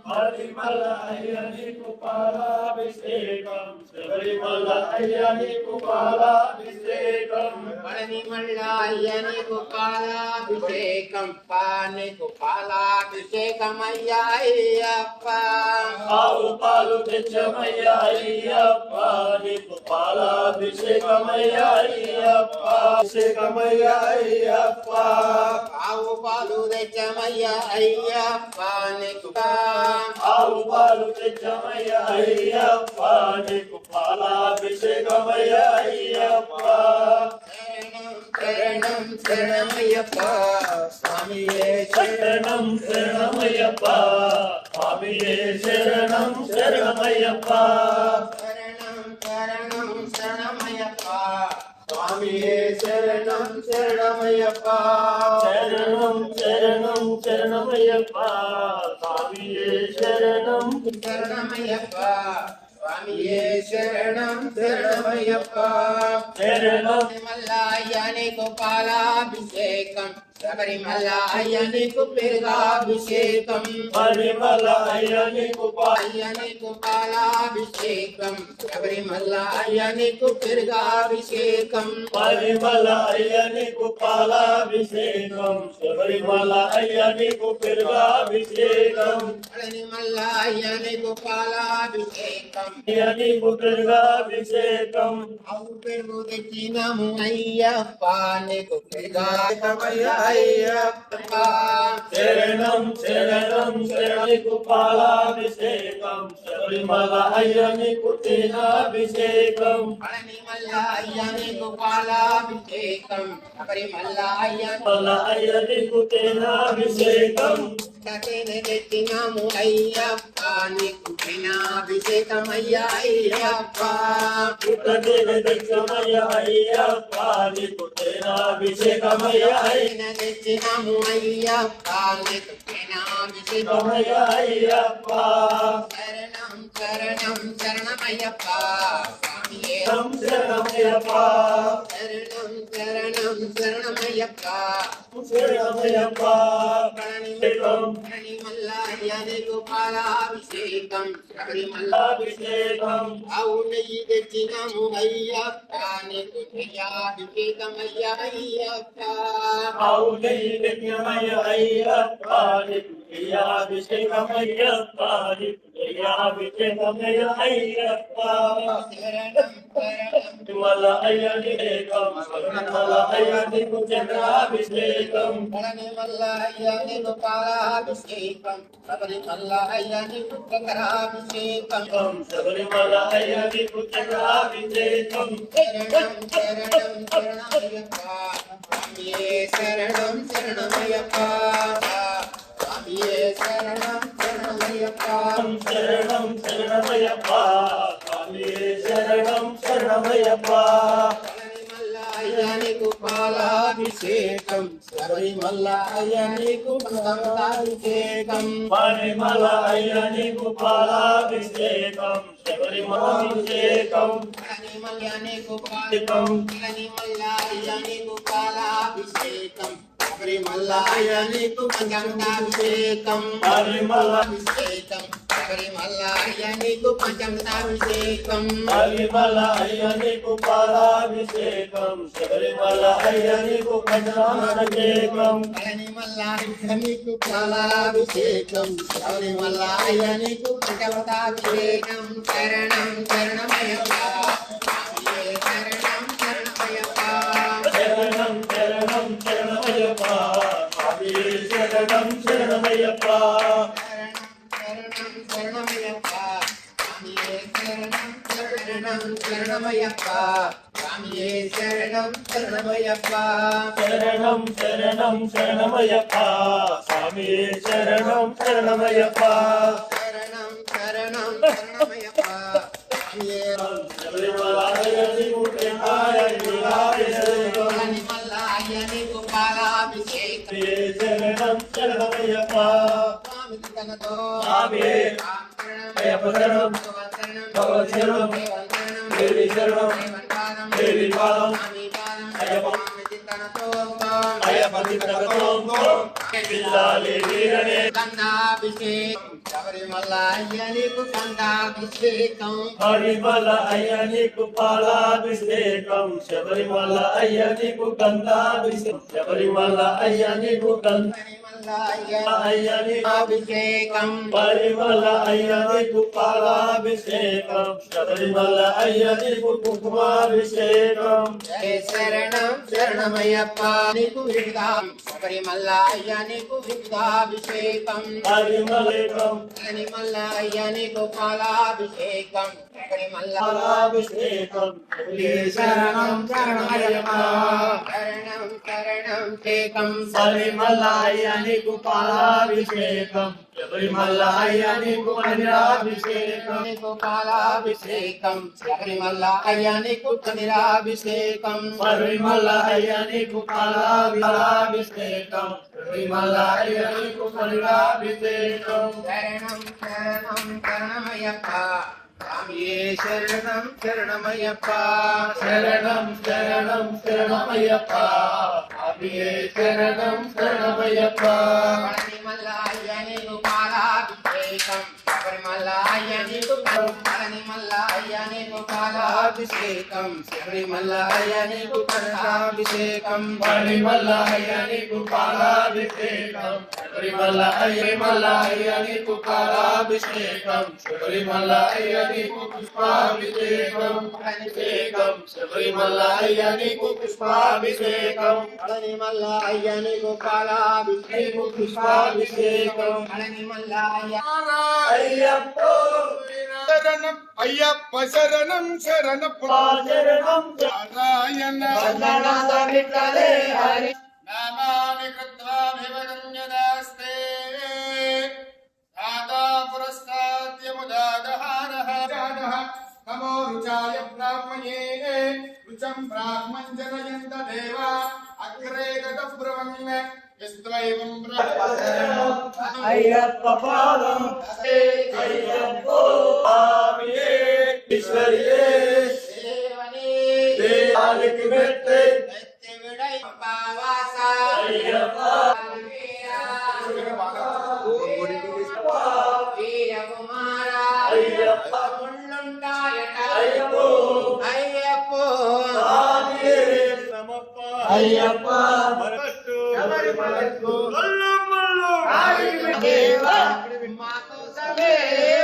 పరిమళ అయ్యనికు పాలాభిషేకం శబరిమల అయ్యనికు పాలాభిషేకం పరిమళ అయ్యనికు పాలాభిషేకం పానికి పాలాభిషేకం అయ్యా అయ్యప్ప ఆవు పాలు తెచ్చమయ్య అయ్యప్ప నీకు పాలాభిషేకమయ్య అయ్యప్ప అభిషేకమయ్య అయ్యప్ప ఆవు పాలు తెచ్చమయ్య అయ్యప్ప నీకు ఆవు పాలు తెచ్చమయ్య అయ్యప్ప నీకు పాలాభిషేకమయ్య అయ్యప్ప శరణం శరణమయ్యప్ప స్వామియే శరణం శరణమయ్యప్ప స్వామియే శరణం శరణమయ్యప్ప శరణం శరణం శరణమయ్యప్ప స్వామియే శరణం శరణమయ్యప్ప శరణం శరణం శరణమయ్యప్ప స్వామియే శరణం శరణమయ్యప్ప స్వామియే శరణం శరణమయ్యప్ప శరణం మల్లయ్యనికు పాలాభిషేకం శబరిమల అయ్యనికు పెరుగాభిషేకం పరిమళ అయ్యనికు అయ్యనికు పాలాభిషేకం శబరిమల అయ్యనికు పెరుగాభిషేకం పరిమళ అయ్యనికు పాలాభిషేకం శబరిమల అయ్యనికు పెరుగాభిషేకం పరిమళ అయ్యనికు పాలాభిషేకం అయ్యనికు పెరుగాభిషేకం అవు పెరుగు తెచ్చినము అయ్యప్ప నీకు పెరుగాభిషేకమయ్య అయ్యప్ప శరణం శరణం శరణికు పాలాభిషేకం శబరిమల అయ్యనికు తేనాభిషేకం పరిమళ అయ్యనికు పాలాభిషేకం శబరిమల మల అయ్యనికు తేనాభిషేకం తెచ్చినాము అయ్యప్ప నీకు ఘనాభిషేకమయ్య అయ్యప్ప దక్షమయ్య అయ్యప్ప నీకు తేనాభిషేకమయ్య తెచ్చినాము అయ్యప్ప నీకు ఘనాభిషేకమయ్య అయ్యప్ప శరణం శరణం శరణమయ్యప్ప స్వామియే శరణమయ్యప్ప శరణం శరణం శరణమయ్యప్ప శరణమయ్యప్ప పరిమళ అయ్యనికు పాలాభిషేకం శబరిమల అభిషేకం ఆవు నెయ్యి తెచ్చినాము అయ్యప్ప నీకు ఘనాభిషేకమయ్య అయ్యప్ప ఔనైర్యమయ అయ్యప్ప అభిషేకమయ్యప్ప అభిషేకమయ అయ్యప్ప శరణం శరణం మల అయ్యనికం మల అయ్యనికు చంద్రాభిషేకం పరిమళ అయ్యనికు పాలాభిషేకం శబరిమల అయ్యనికు గంగాభిషేకం శబరిమల అయ్యనికు చంద్రాభిషేకం శరణం శరణం శరణమయ్యప్ప స్వామియే శరణం శరణమయ్యప్ప స్వామియే శరణం శరణమయ్యప్ప శరణం శరణమయ్యప్ప స్వామియే శరణం శరణమయ్యప్ప పరిమళ అయ్యనికు పాలాభిషేకం శబరిమల అయ్యనికు గంగాభిషేకం పరిమళ అయ్యనికు పాలాభిషేకం శబరిమలాభిషేకం పరిమళనికు అయ్యనికు పాలాభిషేకం శబరిమల అయ్యనికు గంగాభిషేకం పరిమళ శబరిమల అయ్యనికు పంచమృతాభిషేకం పరిమళ అయ్యనికు పాలాభిషేకం శబరిమల అయ్యనికు పంచాభిషేకం పరిమళ అయ్యనికు పాలాభిషేకం శబరిమల అయ్యనికు పంచమృతాభిషేకం శరణం శరణమయ్యప్ప స్వామియే శరణం శరణమయ్యప్ప శరణం శరణం శరణమయ్యప్ప స్వామియే శరణం శరణమయ్యప్ప శరణమయ్యప్ప స్వామియే శరణం శరణం శరణమయ్యప్ప స్వామియే శరణం శరణమయ్యప్ప శరణం శరణం శరణమయ్యప్ప స్వామియే శరణం శరణమయ్యప్ప శరణం శరణం శరణమయ్యప్ప స్వామియే శబరిమల అయ్యనికు తేనాభిషేకం పరిమళ అయ్యనికు పాలాభిషేకం శరణం శరణమయ్యప్ప స్వామి తనతో స్వామియే అయ్యప్ప శరణం భగవత్ శరణం దేవి శరణం దేవి పాదం అయ్యప్ప అయ్యప్ప చింతనతో పిల్లాలి వీరనే గంధాభిషేకం శబరిమల అయ్య నీకు గంధాభిషేకం శబరిమల అయ్య నీకు పాలాభిషేకం శబరిమల అయ్య నీకు గంధాభిషేకం శబరిమల అయ్య నీకు శబరిమల అయ్య నీకు అభిషేకం పరిమళ అయ్య నీకు పాలాభిషేకం శబరిమల అయ్య నీకు కుంకుమాభిషేకం జయ శరణం శరణమయ్యప్ప నీకు వివిధాం శబరిమల అయ్య నీకు వివిధాభిషేకం పరిమళేకం శబరిమల అయ్య నీకు పాలాభిషేకం శబరిమల పాలాభిషేకం శరణం శరణమయ్యప్ప శరణం శరణం శేకం పరిమళ అయ్య నీకు పాలాభిషేకం శబరిమల అయ్య నీకు మందిరాభిషేకం నీకు పాలాభిషేకం శబరిమల అయ్య నీకు కనిరాభిషేకం పరిమళ అయ్య నీకు పాలాభిషేకం శబరిమల అయ్య నీకు మందిరాభిషేకం శరణం శరణం శరణమయ్యప్ప స్వామియే శరణం శరణమయ్యప్ప శరణం శరణం శరణమయ్యప్ప స్వామియే శరణం శరణమయ్యప్ప శబరిమల అయ్య నీకు పాలాభిషేకం శబరిమల అయ్య నీకు శబరిమల అయ్య నీకు పాలాభిషేకం శబరిమల అయ్య నీకు కనకాభిషేకం పరిమళ అయ్య నీకు పాలాభిషేకం శబరిమల అయ్య నీకు పాలాభిషేకం శబరిమల అయ్య నీకు పుష్పాభిషేకం అభిషేకం శబరిమల అయ్య నీకు పుష్పాభిషేకం శబరిమల అయ్య నీకు పాలాభిషేకం పుష్పాభిషేకం శబరిమల అయ్య అయ్యప్పో శరణం అయ్యప్ప శరణం శరణప్ప శరణం నారాయణ శరణం విఠలే హరి నామాని కృత్వాభివదన్యదాస్తే దాతా పురస్తాద్యముదాదహారః నమో రుచాయ బ్రాహ్మణే రుచం బ్రాహ్మం జనయంత దేవా అగ్రే గత బ్రహ్మణ యస్త్వైవం అయ్యప్ప పాదం అయ్యప్పో స్వామియే ఈశ్వరియే దేవనే దేవానికి మెట్టే ఎత్తివిడై పావాస అయ్యప్ప వీరకుమార అయ్యప్ప ముళ్ళుంటాయట అయ్యప్పో అయ్యప్పో స్వామియే సమప్ప అయ్యప్ప శబరిమలకు మల్లు దేవా మాకు సమే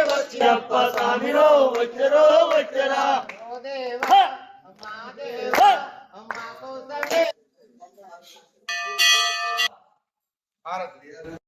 వచ్చి అయ్యప్ప స్వామిలో వచ్చరో వచ్చరా ఓ దేవా మా దేవా మాకు సమే భారత్